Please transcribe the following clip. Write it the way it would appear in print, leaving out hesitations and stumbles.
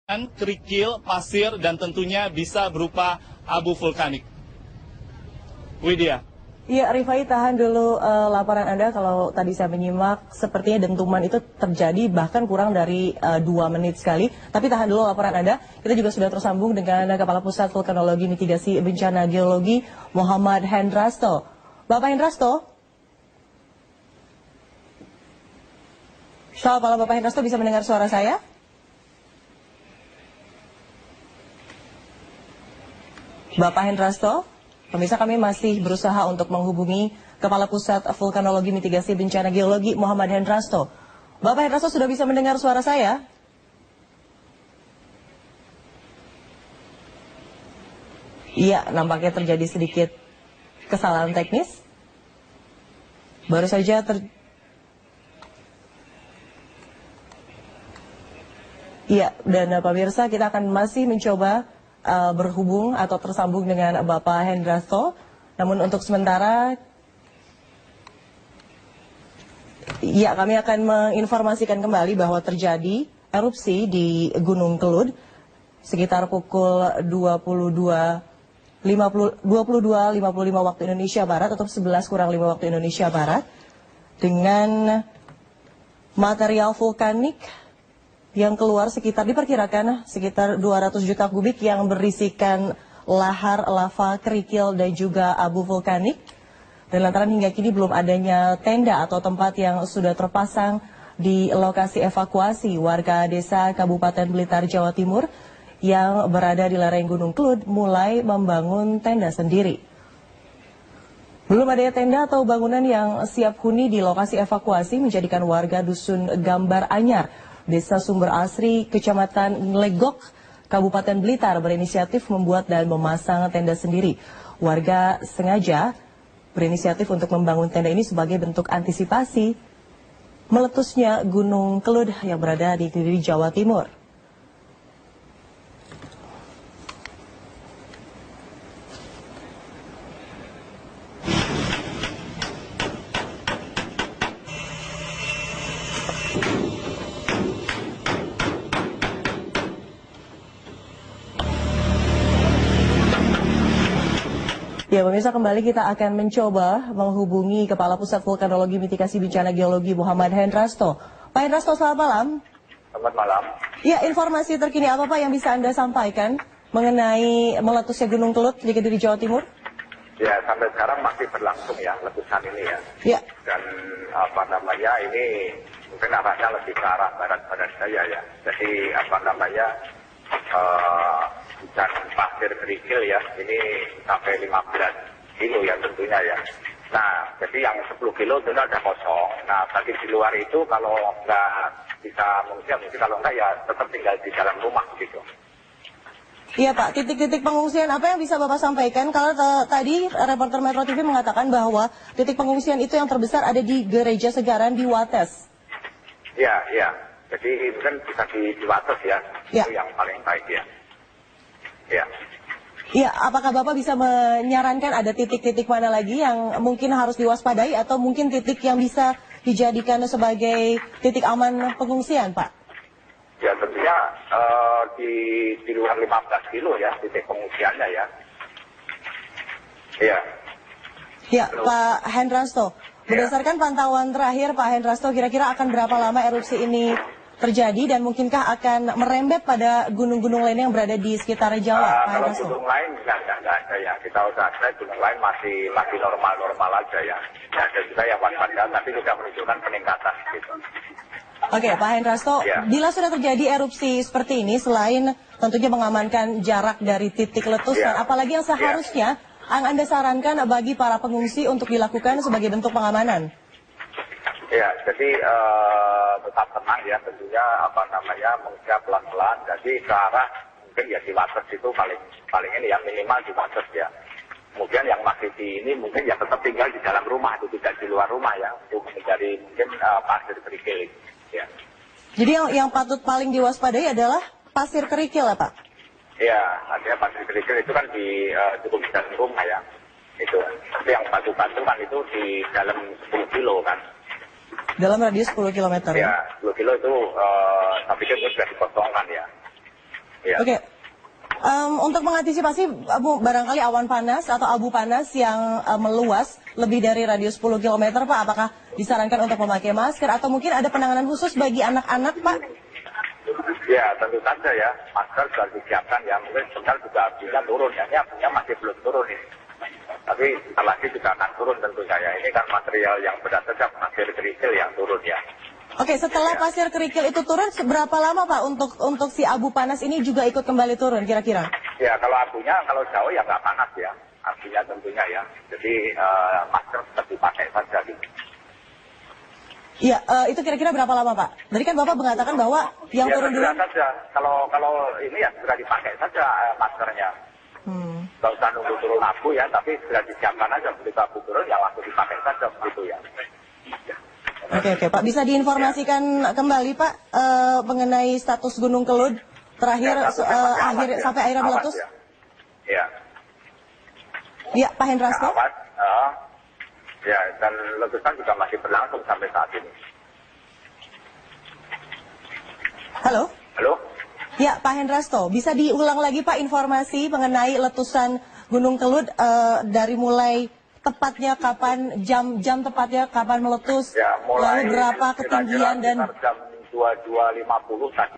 kerikil, pasir, dan tentunya bisa berupa abu vulkanik. Widya. Iya, Rifai, tahan dulu laporan Anda. Kalau tadi saya menyimak, sepertinya dentuman itu terjadi bahkan kurang dari 2 menit sekali. Tapi tahan dulu laporan Anda. Kita juga sudah tersambung dengan Kepala Pusat Vulkanologi Mitigasi Bencana Geologi, Muhammad Hendrasto. Bapak Hendrasto? Selamat malam, Bapak Hendrasto, bisa mendengar suara saya? Bapak Hendrasto? Pemirsa, kami masih berusaha untuk menghubungi Kepala Pusat Vulkanologi Mitigasi Bencana Geologi, Muhammad Hendrasto. Bapak Hendrasto, sudah bisa mendengar suara saya? Iya, nampaknya terjadi sedikit kesalahan teknis. Baru saja Iya, dan pemirsa, kita akan masih mencoba berhubung atau tersambung dengan Bapak Hendrasto. Namun untuk sementara, ya, kami akan menginformasikan kembali bahwa terjadi erupsi di Gunung Kelud sekitar pukul 22.55 waktu Indonesia Barat atau 11:05 waktu Indonesia Barat, dengan material vulkanik yang keluar diperkirakan sekitar 200 juta kubik yang berisikan lahar, lava, kerikil, dan juga abu vulkanik. Dan lantaran hingga kini belum adanya tenda atau tempat yang sudah terpasang di lokasi evakuasi, warga desa Kabupaten Blitar, Jawa Timur yang berada di lereng Gunung Kelud mulai membangun tenda sendiri. Belum adanya tenda atau bangunan yang siap huni di lokasi evakuasi menjadikan warga Dusun Gambar Anyar, Desa Sumber Asri, Kecamatan Legok, Kabupaten Blitar berinisiatif membuat dan memasang tenda sendiri. Warga sengaja berinisiatif untuk membangun tenda ini sebagai bentuk antisipasi meletusnya Gunung Kelud yang berada di Kediri, Jawa Timur. Ya, pemirsa, kembali kita akan mencoba menghubungi Kepala Pusat Vulkanologi Mitigasi Bencana Geologi, Muhammad Hendrasto. Pak Hendrasto, selamat malam. Selamat malam. Ya, informasi terkini apa Pak yang bisa Anda sampaikan mengenai meletusnya Gunung Kelud di Kediri, Jawa Timur? Ya, sampai sekarang masih berlangsung ya letusan ini ya. Ya. Dan ini mungkin arahnya lebih ke arah barat-barat saya ya. Jadi hujan pasir kerikil ya, ini sampai 15 kilo ya tentunya ya. Nah, jadi yang 10 kilo itu udah kosong. Nah, tapi di luar itu kalau nggak bisa mengungsi, kalau nggak ya tetap tinggal di dalam rumah gitu. Iya Pak, titik-titik pengungsian apa yang bisa Bapak sampaikan? Kalau tadi reporter Metro TV mengatakan bahwa titik pengungsian itu yang terbesar ada di Gereja Segaran di Wates. Iya, iya. Jadi itu kan bisa di Wates ya, ya, itu yang paling baik ya. Ya. Iya, apakah Bapak bisa menyarankan ada titik-titik mana lagi yang mungkin harus diwaspadai atau mungkin titik yang bisa dijadikan sebagai titik aman pengungsian, Pak? Ya, tentunya di luar 15 kilo ya titik pengungsiannya ya. Iya. Ya, Pak Hendrasto, berdasarkan pantauan terakhir Pak Hendrasto, kira-kira akan berapa lama erupsi ini terjadi dan mungkinkah akan merembet pada gunung-gunung lain yang berada di sekitar Jawa, Pak Kalau Hendrasto? gunung lain nggak ada ya. Kita udah cek gunung lain masih normal-normal aja ya. Ya, ada juga yang waspada tapi juga menunjukkan peningkatan gitu. Oke, Pak Hendrasto, ya, bila sudah terjadi erupsi seperti ini, selain tentunya mengamankan jarak dari titik letusan, apalagi yang seharusnya yang Anda sarankan bagi para pengungsi untuk dilakukan sebagai bentuk pengamanan? Ya, jadi tetap tenang ya, tentunya mengusir pelan-pelan. Jadi ke arah mungkin ya di Wates itu paling ini ya, minimal di Wates ya. Kemudian yang masih di ini mungkin ya tetap tinggal di dalam rumah, itu tidak di luar rumah ya, untuk menghindari mungkin pasir kerikil. Ya. Jadi yang patut paling diwaspadai adalah pasir kerikil ya Pak? Iya, artinya pasir kerikil itu kan cukup di dalam rumah ya. Itu. Tapi yang batu-batu kan itu di dalam 10 kilo kan. Dalam radius 10 km ya? 10 kilo itu saya pikir itu sudah dikosongkan ya. Ya. Oke. Untuk mengantisipasi barangkali awan panas atau abu panas yang meluas lebih dari radius 10 km, Pak, apakah disarankan untuk memakai masker atau mungkin ada penanganan khusus bagi anak-anak, Pak? Ya, tentu saja ya, masker sudah disiapkan ya, mungkin sebentar juga apinya turun ya, ini apinya masih belum turun ini. Tapi lagi juga akan turun tentunya ya, ini kan material yang berdasarkan pasir kerikil yang turun ya. Oke, setelah pasir kerikil itu turun, berapa lama Pak untuk si abu panas ini juga ikut kembali turun kira-kira? Ya, kalau abunya, kalau jauh ya nggak panas ya, apinya tentunya ya. Jadi masker tetap dipakai saja gitu. Iya, itu kira-kira berapa lama Pak? Tadi kan Bapak mengatakan bahwa yang ya, turun dulu. saja. Kalau ini ya segera dipakai saja maskernya. Nggak usah nunggu turun abu ya, tapi segera disiapkan aja begitu abu turun ya langsung dipakai saja begitu ya. Oke, Pak, bisa diinformasikan kembali Pak mengenai status Gunung Kelud terakhir sampai akhirnya meletus? Ya. Iya, Pak Hendrasto. Ya, dan letusan juga masih berlangsung sampai saat ini. Halo? Halo? Ya, Pak Hendrasto, bisa diulang lagi Pak informasi mengenai letusan Gunung Kelud dari mulai tepatnya kapan, jam tepatnya kapan meletus, Ya, mulai lalu berapa ketinggian dan jam 22.50 tadi.